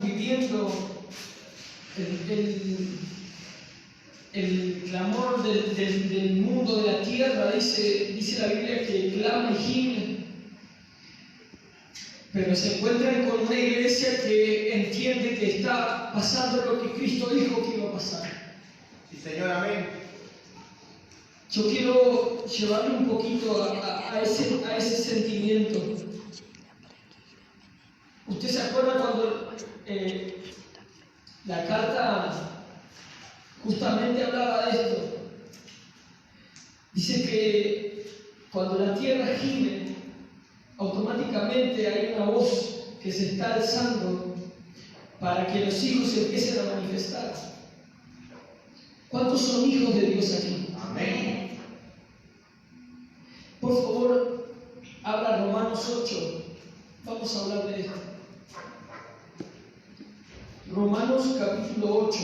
viviendo el clamor del mundo, de la tierra, dice la Biblia que clama y gime, pero se encuentran con una iglesia que entiende que está pasando lo que Cristo dijo que iba a pasar. Sí, Señor, amén. Yo quiero llevarle un poquito a ese sentimiento. ¿Usted se acuerda cuando la carta justamente hablaba de esto? Dice que cuando la tierra gime, automáticamente hay una voz que se está alzando para que los hijos se empiecen a manifestar. ¿Cuántos son hijos de Dios aquí? Amén. Por favor, abra Romanos 8. Vamos a hablar de esto. Romanos capítulo 8.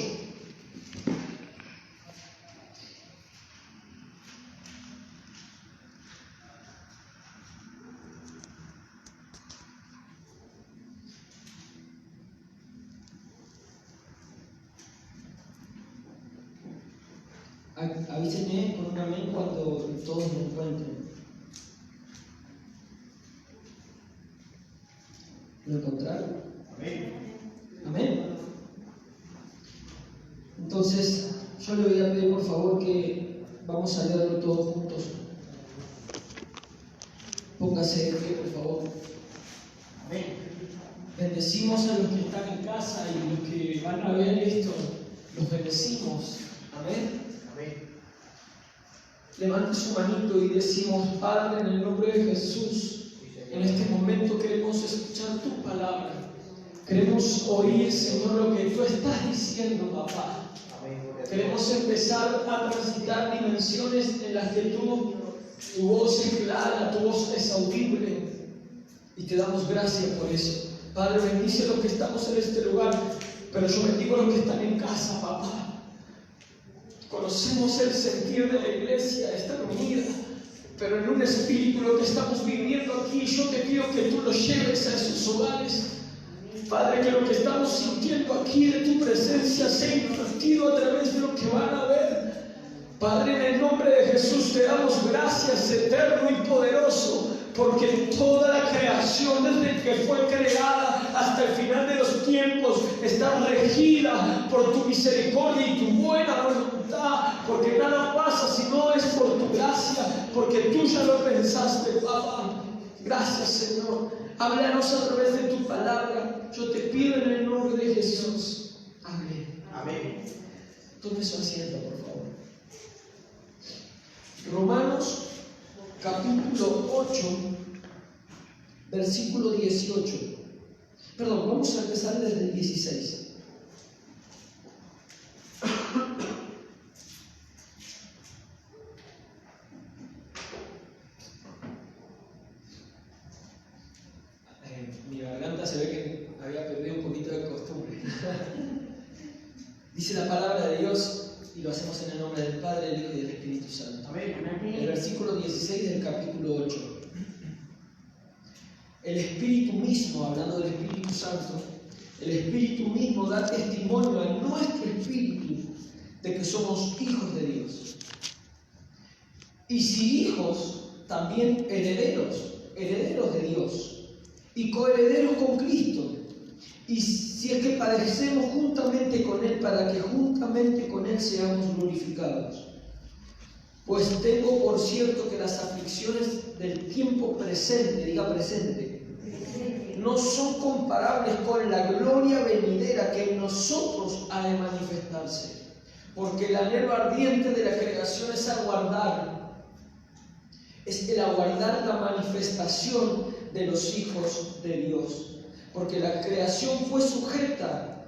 Avísenme con un amén cuando todos me encuentren. ¿Lo encontraron? Amén. Amén. Entonces, yo le voy a pedir por favor que vamos a leerlo todos juntos. Póngase de pie, por favor. Amén. Bendecimos a los que están en casa y los que van a ver esto, los bendecimos. Amén. Amén. Levante su manito y decimos: Padre, en el nombre de Jesús, en este momento queremos escuchar tu palabra. Queremos oír, Señor, lo que tú estás diciendo, papá. Queremos empezar a transitar dimensiones en las que tu voz es clara, tu voz es audible. Y te damos gracias por eso. Padre, bendice a los que estamos en este lugar, pero yo bendigo a los que están en casa, papá. Conocemos el sentir de la iglesia, estar unida, pero en un espíritu lo que estamos viviendo aquí, yo te pido que tú lo lleves a esos hogares. Padre, que lo que estamos sintiendo aquí de tu presencia sea invertido a través de lo que van a ver. Padre, en el nombre de Jesús te damos gracias, eterno y poderoso, porque toda la creación, desde que fue creada hasta el final de los tiempos, está regida por tu misericordia y tu buena voluntad, porque nada pasa si no es por tu gracia, porque tú ya lo pensaste, papá. Gracias, Señor. Háblanos a través de tu palabra. Yo te pido en el nombre de Jesús. Amén. Amén. Tome su asiento, por favor. Romanos capítulo 8, versículo 18. Perdón, vamos a empezar desde el 16. Mi garganta se ve que había perdido un poquito de costumbre. Dice la palabra de Dios, y lo hacemos en el nombre del Padre, del Hijo y del Espíritu Santo. Amén. El versículo 16 del capítulo 8. El Espíritu mismo, hablando del Espíritu Santo, el Espíritu mismo da testimonio a nuestro espíritu de que somos hijos de Dios. Y si hijos, también herederos, herederos de Dios y coherederos con Cristo. Y si es que padecemos juntamente con Él, para que juntamente con Él seamos glorificados. Pues tengo por cierto que las aflicciones del tiempo presente, diga presente, no son comparables con la gloria venidera que en nosotros ha de manifestarse. Porque el anhelo ardiente de la creación es el aguardar la manifestación de los hijos de Dios. Porque la creación fue sujeta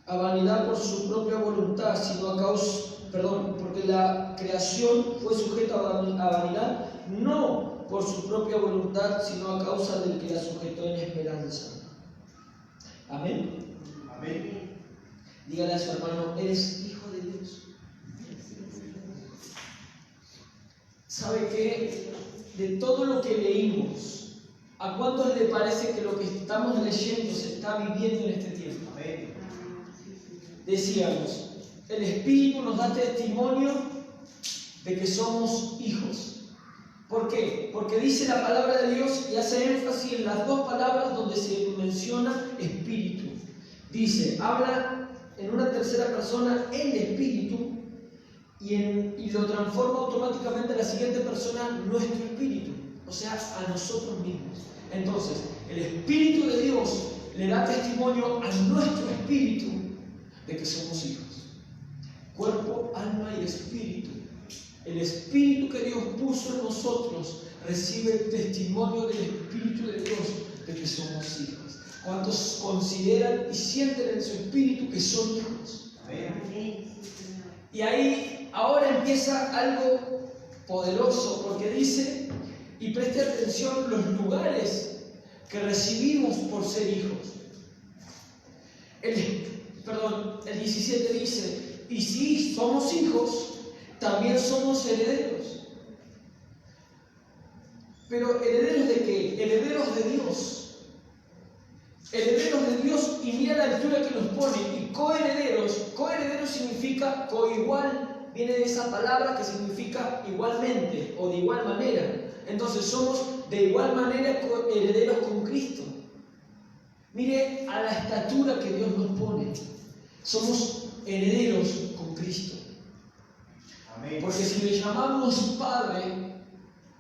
a vanidad por su propia voluntad, porque la creación fue sujeta a vanidad no por su propia voluntad, sino a causa del que la sujetó en esperanza. Amén. Amén. Dígale a su hermano: eres hijo de Dios. ¿Sabe qué? De todo lo que leímos, ¿a cuántos le parece que lo que estamos leyendo se está viviendo en este tiempo? Amén. decíamos, el Espíritu nos da testimonio de que somos hijos. ¿Por qué? Porque dice la palabra de Dios y hace énfasis en las dos palabras donde se menciona Espíritu. Dice, habla en una tercera persona el Espíritu y lo transforma automáticamente a la siguiente persona, nuestro Espíritu, o sea, a nosotros mismos. Entonces, el Espíritu de Dios le da testimonio a nuestro espíritu de que somos hijos. Cuerpo, alma y espíritu. El Espíritu que Dios puso en nosotros recibe el testimonio del Espíritu de Dios de que somos hijos. ¿Cuántos consideran y sienten en su espíritu que son hijos? Amén. Y ahí ahora empieza algo poderoso, porque dice, y preste atención, los lugares que recibimos por ser hijos. El 17 dice, y si somos hijos, también somos herederos. Pero ¿herederos de qué? Herederos de Dios. Herederos de Dios, y mira la altura que nos pone. Y coherederos. Coherederos significa coigual. Viene de esa palabra que significa igualmente o de igual manera. Entonces somos de igual manera herederos con Cristo. Mire a la estatura que Dios nos pone. Somos herederos con Cristo. Amén. Porque si le llamamos Padre,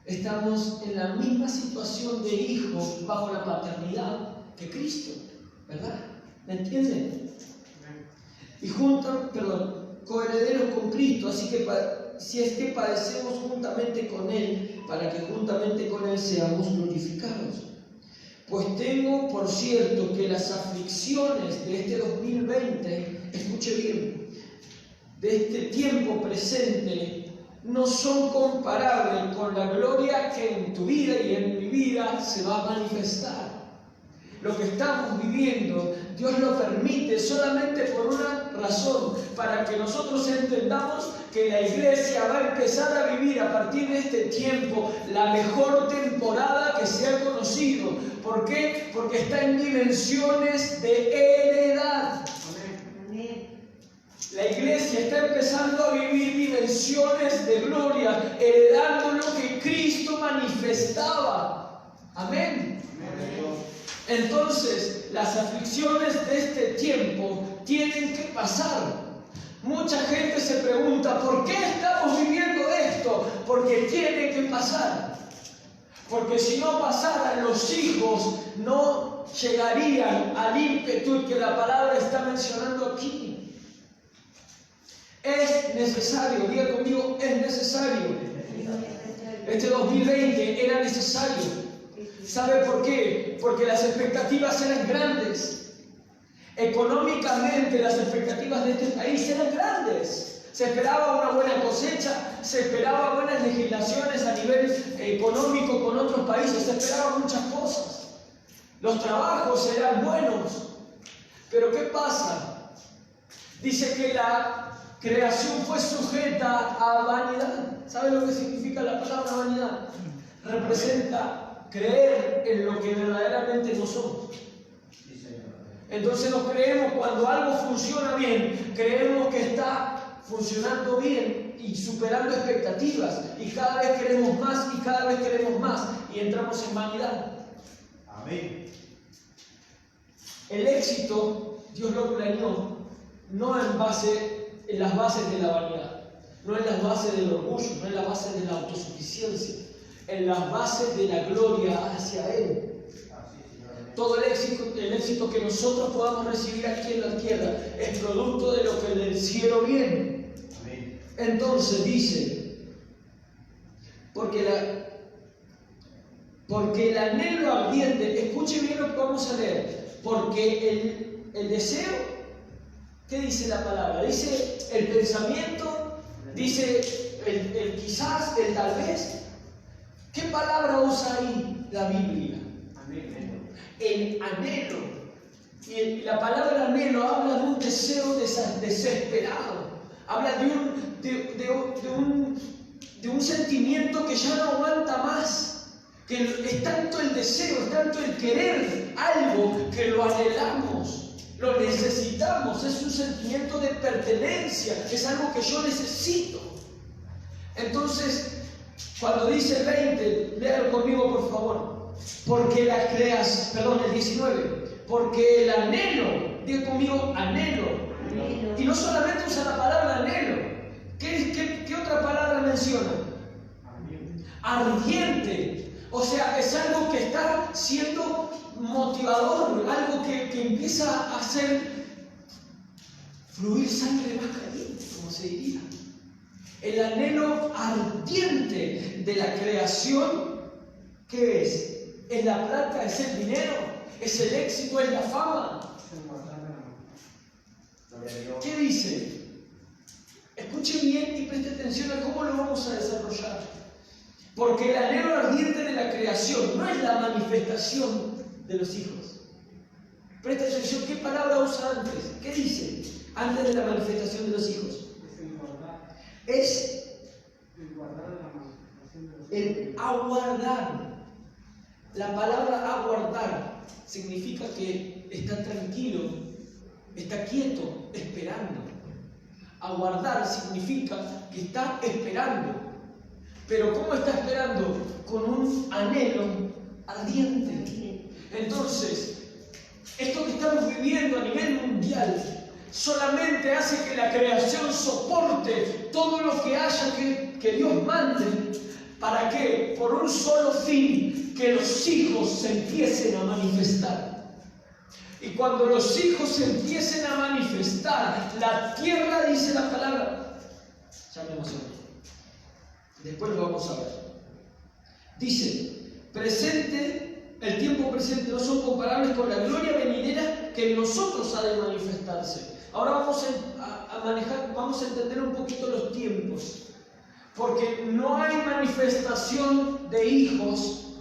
estamos en la misma situación de hijo bajo la paternidad que Cristo, ¿verdad? ¿Me entienden? Y coherederos con Cristo, así que si es que padecemos juntamente con Él, para que juntamente con Él seamos glorificados. Pues tengo por cierto que las aflicciones de este 2020, escuche bien, de este tiempo presente, no son comparables con la gloria que en tu vida y en mi vida se va a manifestar. Lo que estamos viviendo, Dios lo permite solamente por una razón, para que nosotros entendamos que la iglesia va a empezar a vivir a partir de este tiempo la mejor temporada que se ha conocido. ¿Por qué? Porque está en dimensiones de heredad. La iglesia está empezando a vivir dimensiones de gloria, heredando lo que Cristo manifestaba. Amén. Entonces, las aflicciones de este tiempo tienen que pasar. Mucha gente se pregunta, ¿por qué estamos viviendo esto? Porque tiene que pasar. Porque si no pasaran, los hijos no llegarían al ímpetu que la palabra está mencionando aquí. Es necesario, diga conmigo, es necesario. Este 2020 era necesario. ¿Sabe por qué? Porque las expectativas eran grandes. Económicamente las expectativas de este país eran grandes. Se esperaba una buena cosecha, se esperaba buenas legislaciones a nivel económico con otros países, se esperaban muchas cosas. Los trabajos eran buenos. Pero ¿qué pasa? Dice que la creación fue sujeta a vanidad. ¿Sabe lo que significa la palabra vanidad? Representa creer en lo que verdaderamente no somos. Entonces nos creemos, cuando algo funciona bien, creemos que está funcionando bien y superando expectativas, y cada vez queremos más y cada vez queremos más y entramos en vanidad. Amén. El éxito Dios lo planeó no en las bases de la vanidad, no en las bases del orgullo, no en las bases de la autosuficiencia, en las bases de la gloria hacia Él. Todo el éxito que nosotros podamos recibir aquí en la tierra es producto de lo que del cielo viene. Amén. Entonces dice, porque el anhelo ardiente, escuche bien lo que vamos a leer, porque el deseo, ¿qué dice la palabra? Dice el pensamiento, dice el quizás, el tal vez. ¿Qué palabra usa ahí la Biblia? El anhelo. Y la palabra anhelo habla de un deseo desesperado. Habla de un sentimiento que ya no aguanta más. Que es tanto el deseo, es tanto el querer algo que lo anhelamos. Lo necesitamos, es un sentimiento de pertenencia, es algo que yo necesito. Entonces, cuando dice el 20, léalo conmigo por favor. Porque el 19, porque el anhelo, diga conmigo anhelo. Y no solamente usa la palabra anhelo, ¿qué otra palabra menciona? Ardiente. O sea, es algo que está siendo motivador, algo que empieza a hacer fluir sangre más caliente, como se diría. El anhelo ardiente de la creación, ¿qué es? ¿Es la plata? ¿Es el dinero? ¿Es el éxito? ¿Es la fama? ¿Qué dice? Escuche bien y preste atención a cómo lo vamos a desarrollar. Porque el anhelo ardiente de la creación no es la manifestación de los hijos. Presta atención, ¿qué palabra usa antes? ¿Qué dice? Antes de la manifestación de los hijos. Es el aguardar. La palabra aguardar significa que está tranquilo, está quieto, esperando. Aguardar significa que está esperando. Pero ¿cómo está esperando? Con un anhelo ardiente. Entonces, esto que estamos viviendo a nivel mundial solamente hace que la creación soporte todo lo que haya que Dios mande. ¿Para qué? Por un solo fin, que los hijos se empiecen a manifestar. Y cuando los hijos se empiecen a manifestar, la tierra, dice la palabra, ya me emocioné. Después lo vamos a ver. Dice, el tiempo presente no son comparables con la gloria venidera que en nosotros ha de manifestarse. Ahora vamos a entender un poquito los tiempos. Porque no hay manifestación de hijos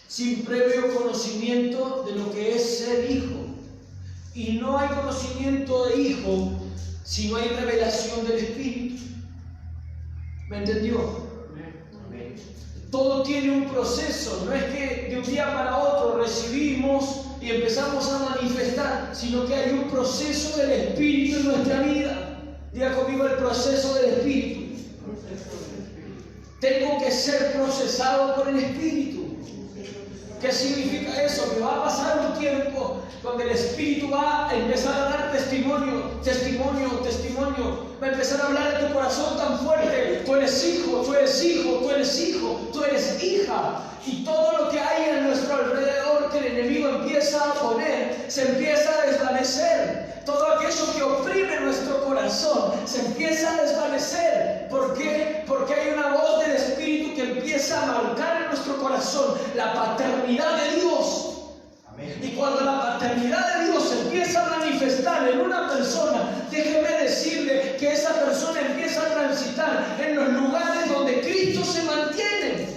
sin previo conocimiento de lo que es ser hijo. Y no hay conocimiento de hijo si no hay revelación del Espíritu. ¿Me entendió? Amén. Todo tiene un proceso, no es que de un día para otro recibimos y empezamos a manifestar, sino que hay un proceso del Espíritu en nuestra vida. Diga conmigo el proceso del Espíritu. Tengo que ser procesado por el Espíritu. ¿Qué significa eso? Que va a pasar un tiempo donde el Espíritu va a empezar a dar testimonio. Va a empezar a hablar de tu corazón tan fuerte. Tú eres hijo, tú eres hijo, tú eres hijo, tú eres hija. Y todo lo que hay a nuestro alrededor que el enemigo empieza a poner, se empieza a desvanecer. Todo aquello que oprime nuestro corazón se empieza a desvanecer. ¿Por qué? Porque hay una voz del Espíritu que empieza a marcar en nuestro corazón la paternidad de Dios. Amén. Y cuando la paternidad de Dios empieza a manifestar en una persona, déjeme decirle que esa persona empieza a transitar en los lugares donde Cristo se mantiene.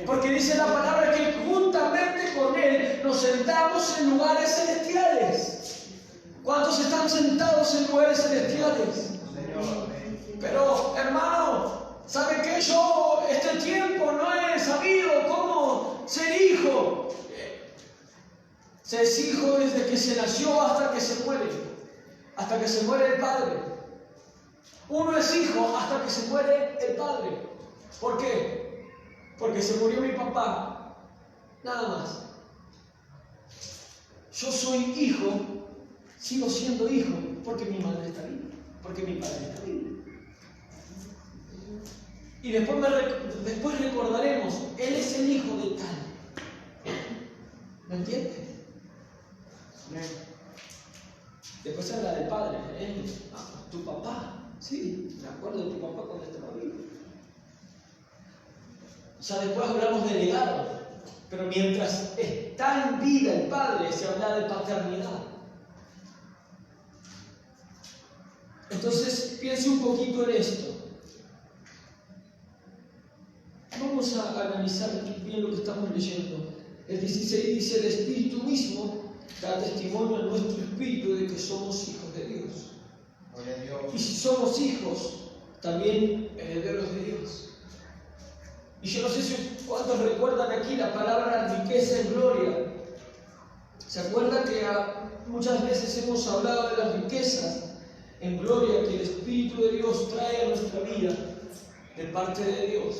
Porque dice la palabra que juntamente con Él nos sentamos en lugares celestiales. ¿Cuántos están sentados en lugares celestiales? Pero, hermano, ¿sabe qué? Yo este tiempo no he sabido cómo ser hijo. Se es hijo desde que se nació hasta que se muere. Hasta que se muere el padre. Uno es hijo hasta que se muere el padre. ¿Por qué? Porque se murió mi papá. Nada más. Yo soy hijo, sigo siendo hijo, porque mi madre está viva, porque mi padre está vivo. Y después recordaremos, él es el hijo de tal. ¿Me entiendes? Después se habla del padre, tu papá. Sí, me acuerdo de tu papá cuando estaba vivo. O sea, después hablamos de legado, pero mientras está en vida el padre, se habla de paternidad. Entonces, piense un poquito en esto. Vamos a analizar bien lo que estamos leyendo. El 16 dice, el Espíritu mismo da testimonio a nuestro espíritu de que somos hijos de Dios. Y si somos hijos, también herederos de Dios. Y yo no sé si cuántos recuerdan aquí la palabra riqueza en gloria. ¿Se acuerda que muchas veces hemos hablado de las riquezas en gloria que el Espíritu de Dios trae a nuestra vida de parte de Dios?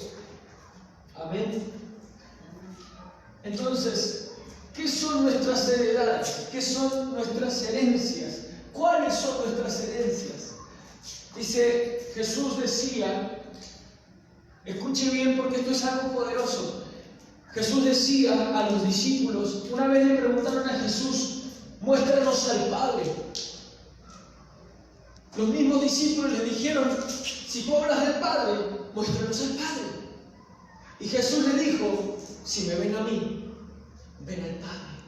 Amén. Entonces, ¿qué son nuestras heredades? ¿Qué son nuestras herencias? ¿Cuáles son nuestras herencias? Dice, Jesús decía, escuche bien porque esto es algo poderoso. Jesús decía a los discípulos, una vez le preguntaron a Jesús, muéstranos al Padre. Los mismos discípulos le dijeron, si tú hablas del Padre, muéstranos al Padre. Y Jesús le dijo, si me ven a mí, ven al Padre,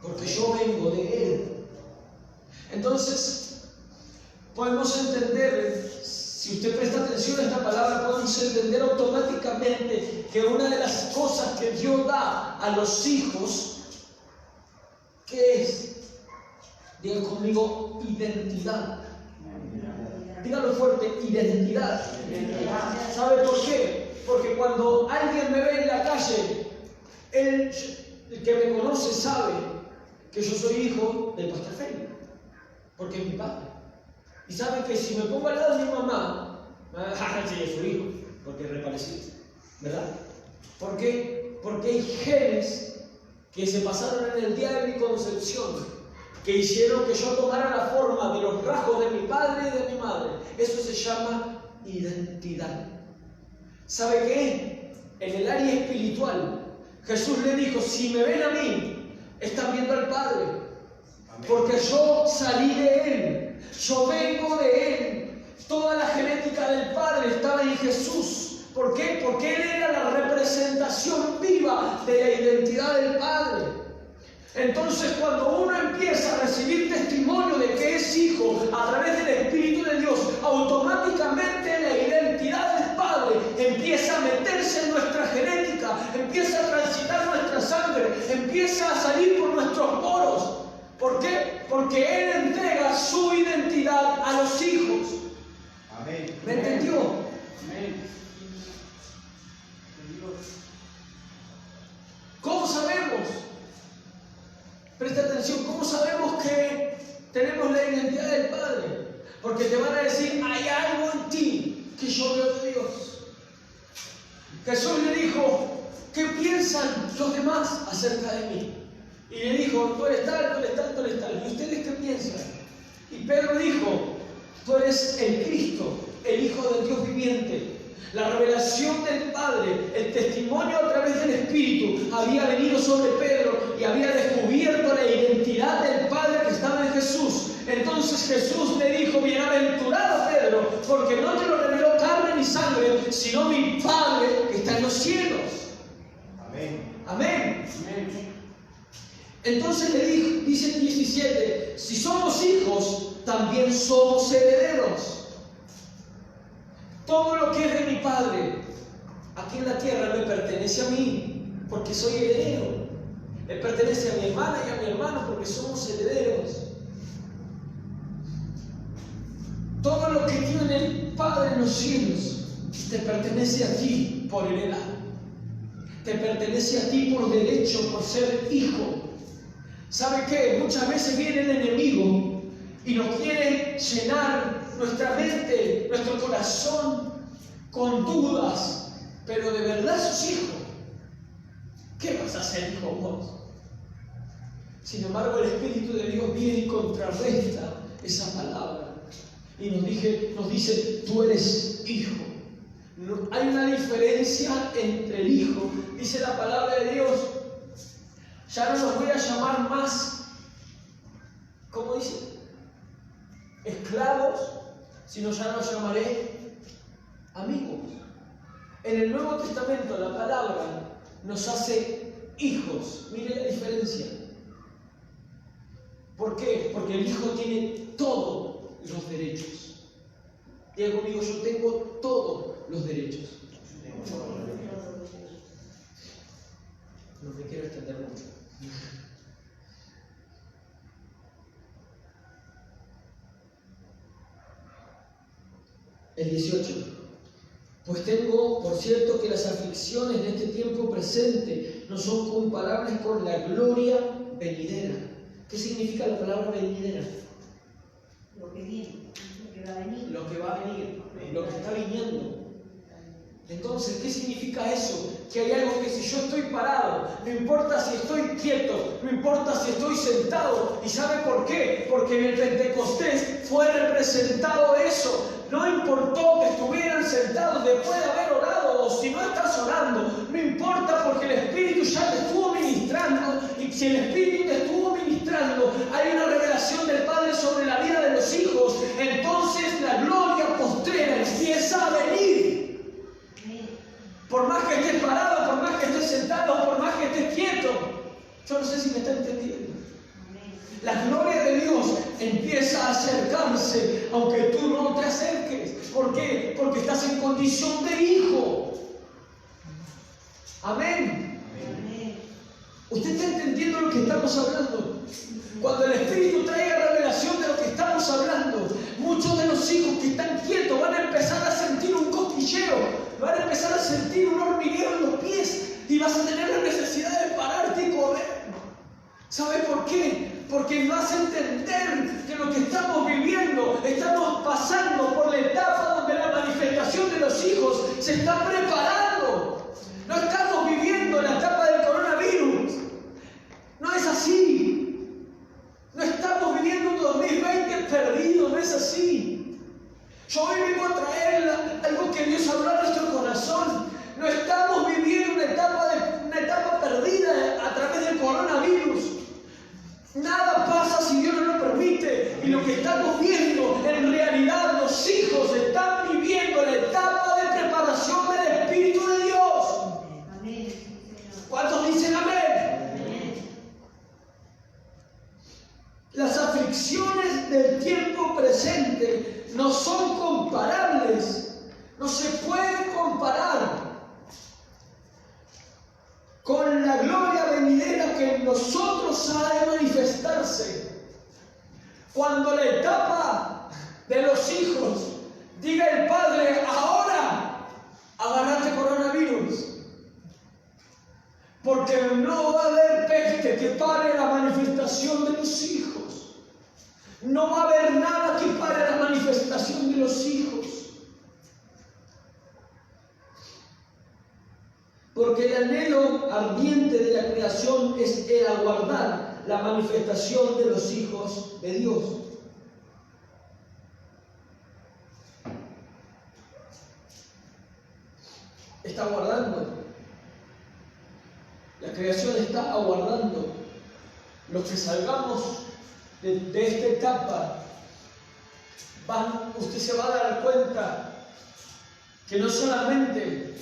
porque yo vengo de Él. Entonces, podemos entender, si usted presta atención a esta palabra, podemos entender automáticamente que una de las cosas que Dios da a los hijos, ¿qué es? Diga conmigo, identidad. Dígalo fuerte, identidad. ¿Sabe por qué? Porque cuando alguien me ve en la calle, el que me conoce sabe que yo soy hijo del pastor Félix, porque es mi padre. Y sabe que si me pongo al lado de mi mamá, sí, es su hijo, porque es reparecido, ¿verdad? ¿Por qué? Porque hay genes que se pasaron en el día de mi concepción, que hicieron que yo tomara la forma de los rasgos de mi padre y de mi madre. Eso se llama identidad. ¿Sabe qué? En el área espiritual, Jesús le dijo, si me ven a mí, están viendo al Padre. Porque yo salí de Él, yo vengo de Él. Toda la genética del Padre estaba en Jesús. ¿Por qué? Porque Él era la representación viva de la identidad del Padre. Entonces, cuando uno empieza a recibir testimonio de que es hijo a través del Espíritu de Dios, automáticamente la identidad del Padre empieza a meterse en nuestra genética, empieza a transitar nuestra sangre, empieza a salir por nuestros poros. ¿Por qué? Porque Él entrega su identidad a los hijos. Amén. ¿Me entendió? Amén. ¿Cómo sabemos? Presta atención, ¿cómo sabemos que tenemos la identidad del Padre? Porque te van a decir, hay algo en ti que yo veo de Dios. Jesús le dijo, ¿qué piensan los demás acerca de mí? Y le dijo, tú eres tal, tú eres tal, tú eres tal. ¿Y ustedes qué piensan? Y Pedro dijo, tú eres el Cristo, el Hijo del Dios viviente. La revelación del Padre, el testimonio a través del Espíritu había venido sobre Pedro y había descubierto la identidad del Padre que estaba en Jesús. Entonces Jesús le dijo, bienaventurado Pedro, porque no te lo reveló carne ni sangre, sino mi Padre que está en los cielos. Amén. Amén. Entonces le dijo, dice el 17, si somos hijos, también somos herederos. Todo lo que es de mi Padre aquí en la tierra me pertenece a mí, porque soy heredero. Le pertenece a mi hermana y a mi hermano, porque somos herederos. Todo lo que tiene el Padre en los cielos te pertenece a ti por heredad. Te pertenece a ti por derecho, por ser hijo. ¿Sabe qué? Muchas veces viene el enemigo y nos quiere llenar nuestra mente, nuestro corazón con dudas, pero de verdad sos hijo. ¿Qué vas a hacer, hijo, vos? Sin embargo, el Espíritu de Dios viene y contrarresta esa palabra y nos dice, tú eres hijo. No, hay una diferencia entre el hijo, dice la palabra de Dios. Ya no los voy a llamar más, ¿cómo dice? Esclavos, sino ya los llamaré amigos. En el Nuevo Testamento la palabra nos hace hijos. Mire la diferencia. ¿Por qué? Porque el hijo tiene todos los derechos. Diga conmigo, yo tengo todos los derechos. No me quiero extender mucho. El 18. Pues tengo por cierto que las aflicciones de este tiempo presente no son comparables con la gloria venidera. ¿Qué significa la palabra venidera? Lo que viene, lo que va a venir. Lo que va a venir, lo que está viniendo. Entonces, ¿qué significa eso? Que hay algo que si yo estoy parado, no importa si estoy quieto, no importa si estoy sentado. ¿Y sabe por qué? Porque en el Pentecostés fue representado eso. No importó que estuvieran sentados después de haber orado, o si no estás orando, no importa, porque el Espíritu ya te estuvo ministrando. Y si el Espíritu te estuvo ministrando, hay una revelación del Padre sobre la vida de los hijos. Entonces la gloria postrera empieza a venir. Por más que estés parado, por más que estés sentado, por más que estés quieto. Yo no sé si me está entendiendo. La gloria de Dios empieza a acercarse, aunque tú no te acerques. ¿Por qué? Porque estás en condición de hijo. Amén. ¿Usted está entendiendo lo que estamos hablando? Cuando el Espíritu traiga revelación de lo que estamos hablando, muchos de los hijos que están quietos van a empezar a sentir un cosquilleo, van a empezar a sentir un hormigueo en los pies y vas a tener la necesidad de pararte y correr. ¿Sabe por qué? Porque vas a entender que lo que estamos viviendo, estamos pasando por la etapa donde la manifestación de los hijos se está preparando. No estamos viviendo la etapa del coronavirus. No es así. No estamos viviendo un 2020 perdido, no es así. Yo hoy vengo a traer algo que Dios habló a nuestro corazón. No estamos viviendo una etapa perdida a través del coronavirus. Nada pasa si Dios no lo permite. Y lo que estamos viendo, en realidad los hijos están viviendo la etapa de preparación del Espíritu de Dios. Amén. ¿Cuántos dicen amén? Las aflicciones del tiempo presente no son comparables, no se puede comparar con la gloria venidera que en nosotros ha de manifestarse. Cuando la etapa de los hijos diga el Padre, ahora agárrate coronavirus, porque no va a haber peste que pare la manifestación de los hijos. No va a haber nada que pare la manifestación de los hijos. Porque el anhelo ardiente de la creación es el aguardar la manifestación de los hijos de Dios. Está aguardando. La creación está aguardando. Los que salgamos de esta etapa, usted se va a dar cuenta que no solamente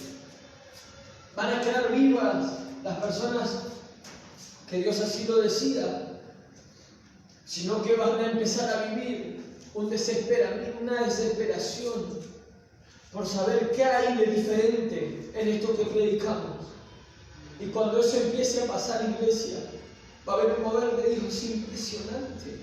van a quedar vivas las personas que Dios así lo decida, sino que van a empezar a vivir una desesperación por saber qué hay de diferente en esto que predicamos. Y cuando eso empiece a pasar, iglesia, va a haber un mover de hijos impresionante.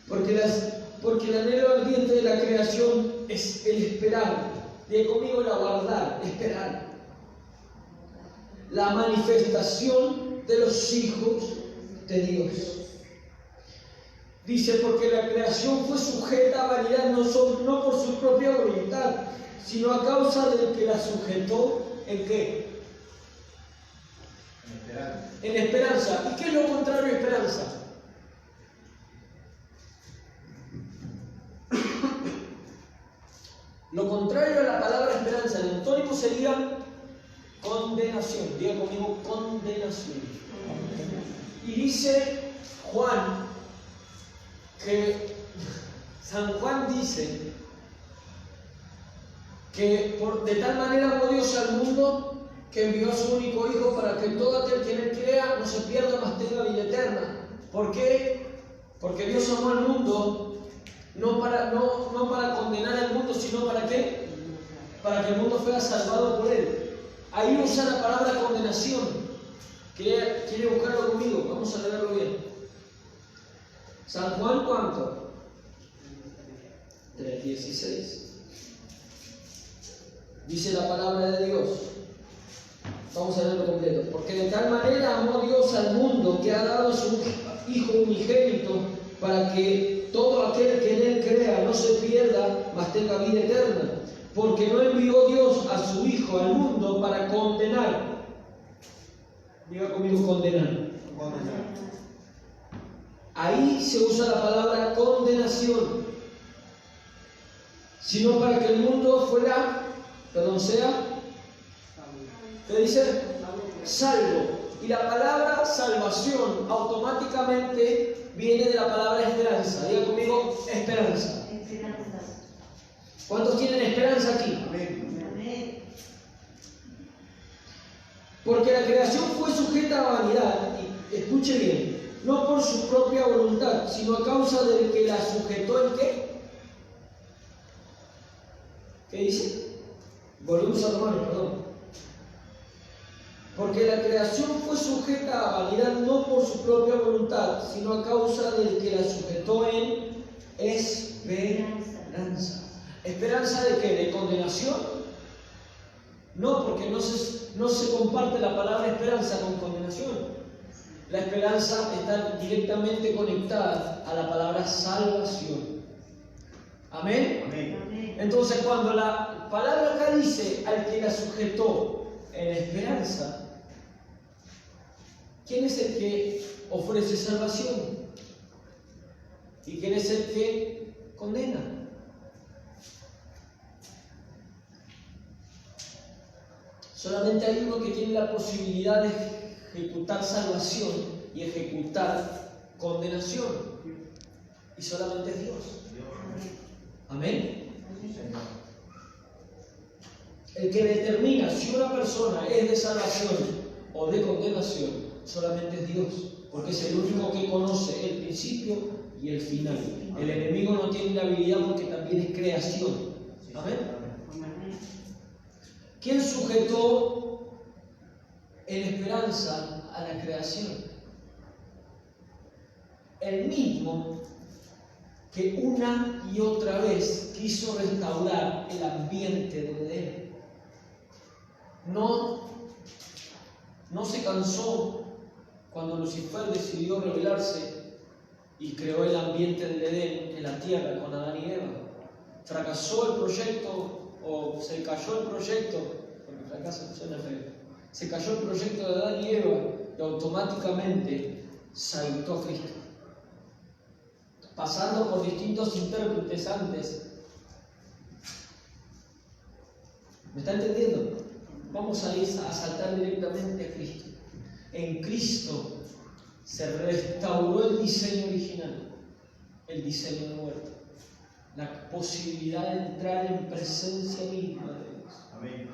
Porque el anhelo ardiente de la creación es el esperar. Diga conmigo el aguardar, esperar. La manifestación de los hijos de Dios. Dice, porque la creación fue sujeta a vanidad no por su propia voluntad, sino a causa del que la sujetó, ¿en qué? En esperanza. En esperanza. ¿Y qué es lo contrario a esperanza? Lo contrario a la palabra esperanza, el antónimo sería condenación. Diga conmigo, condenación. Y dice Juan, que San Juan dice que de tal manera amó Dios al mundo que envió a su único Hijo para que todo aquel que en él crea no se pierda, mas tenga vida eterna. ¿Por qué? Porque Dios amó al mundo no para condenar al mundo, sino ¿para qué? Para que el mundo fuera salvado por él. Ahí usa la palabra condenación. ¿Quiere buscarlo conmigo? Vamos a leerlo bien. San Juan, ¿cuánto? 3:16. Dice la palabra de Dios. Vamos a leerlo completo. Porque de tal manera amó Dios al mundo que ha dado a su Hijo unigénito para que todo aquel que en él crea no se pierda, mas tenga vida eterna. Porque no envió Dios a su Hijo al mundo para condenar. Diga conmigo, condenar. Ahí se usa la palabra condenación, sino para que el mundo sea, ¿qué dice? Salvo. Y la palabra salvación automáticamente viene de la palabra esperanza. Diga conmigo, esperanza. ¿Cuántos tienen esperanza aquí? Amén. Porque la creación fue sujeta a vanidad, y escuche bien, no por su propia voluntad, sino a causa del que la sujetó en ¿qué? ¿Qué dice? Volvemos a Romanos, perdón. Porque la creación fue sujeta a vanidad no por su propia voluntad, sino a causa del que la sujetó en esperanza. ¿Esperanza de qué? ¿De condenación? No, porque no se comparte la palabra esperanza con condenación. La esperanza está directamente conectada a la palabra salvación. ¿Amén? Amén. Entonces, cuando la palabra acá dice al que la sujetó en esperanza, ¿quién es el que ofrece salvación? ¿Y quién es el que condena? Solamente hay uno que tiene la posibilidad de ejecutar salvación y ejecutar condenación. Y solamente es Dios. Amén. El que determina si una persona es de salvación o de condenación solamente es Dios, porque es el único que conoce el principio y el final. El enemigo no tiene la habilidad porque también es creación. Amén. ¿Quién sujetó en esperanza a la creación? El mismo que una y otra vez quiso restaurar el ambiente de Edén. No se cansó cuando Lucifer decidió rebelarse y creó el ambiente del Edén en la tierra con Adán y Eva. Fracasó el proyecto, o se cayó el proyecto, porque fracaso suena feo, se cayó el proyecto de Adán y Eva y automáticamente saltó Cristo. Pasando por distintos intérpretes antes. ¿Me está entendiendo? Vamos a ir a saltar directamente a Cristo. En Cristo se restauró el diseño original, el diseño de muerte, la posibilidad de entrar en presencia misma de Dios. Amén.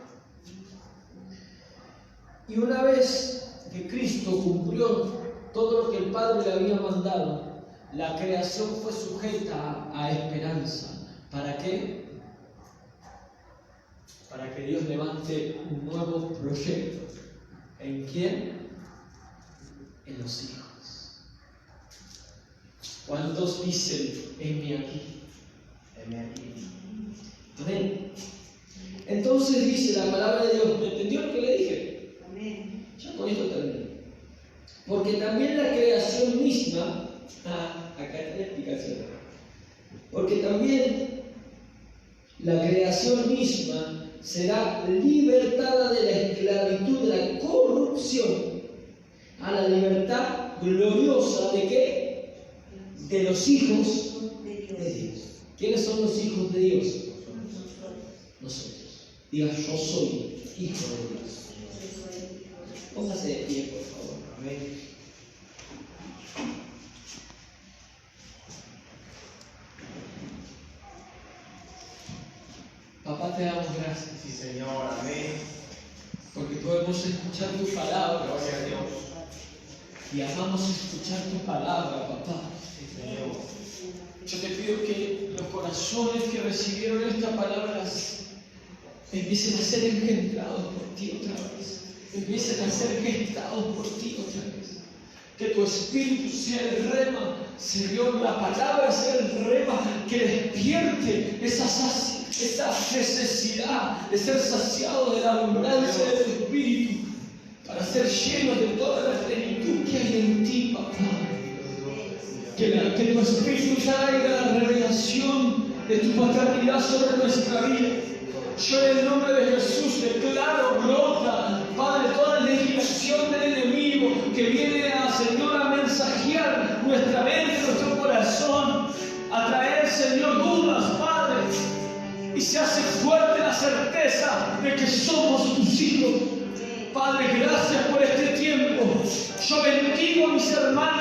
Y una vez que Cristo cumplió todo lo que el Padre le había mandado, la creación fue sujeta a esperanza. ¿Para qué? Para que Dios levante un nuevo proyecto. ¿En quién? En los hijos. ¿Cuántos dicen, heme aquí? Amén. Entonces dice la palabra de Dios, ¿me entendió lo que le dije? Amén. Ya con esto termino. Porque también la creación misma, acá está la explicación. Porque también la creación misma será libertada de la esclavitud, de la corrupción, a la libertad gloriosa ¿de qué? De los hijos de Dios. ¿Quiénes son los hijos de Dios? Nosotros. Diga, yo soy hijo de Dios. Póngase de pie, por favor. Amén. Papá, te damos gracias. Sí, Señor. Amén. Porque podemos escuchar tu palabra. Gloria a Dios. Y amamos escuchar tu palabra, papá. Sí, Señor. Yo te pido que los corazones que recibieron esta palabra empiecen a ser engendrados por ti otra vez. Empiecen a ser gestados por ti otra vez. Que tu espíritu sea el rema, Señor, la palabra sea el rema que despierte esa necesidad de ser saciado de la abundancia de tu espíritu. para ser llenos de toda la plenitud que hay en ti, papá. Que tu Espíritu traiga la revelación de tu paternidad sobre nuestra vida. Yo en el nombre de Jesús declaro, brota, Padre, toda legislación del enemigo que viene a, Señor, a mensajear nuestra mente, nuestro corazón, a traer, Señor, dudas, Padre, y se hace fuerte la certeza de que somos tus hijos. Padre, gracias por este tiempo. Yo bendigo a mis hermanos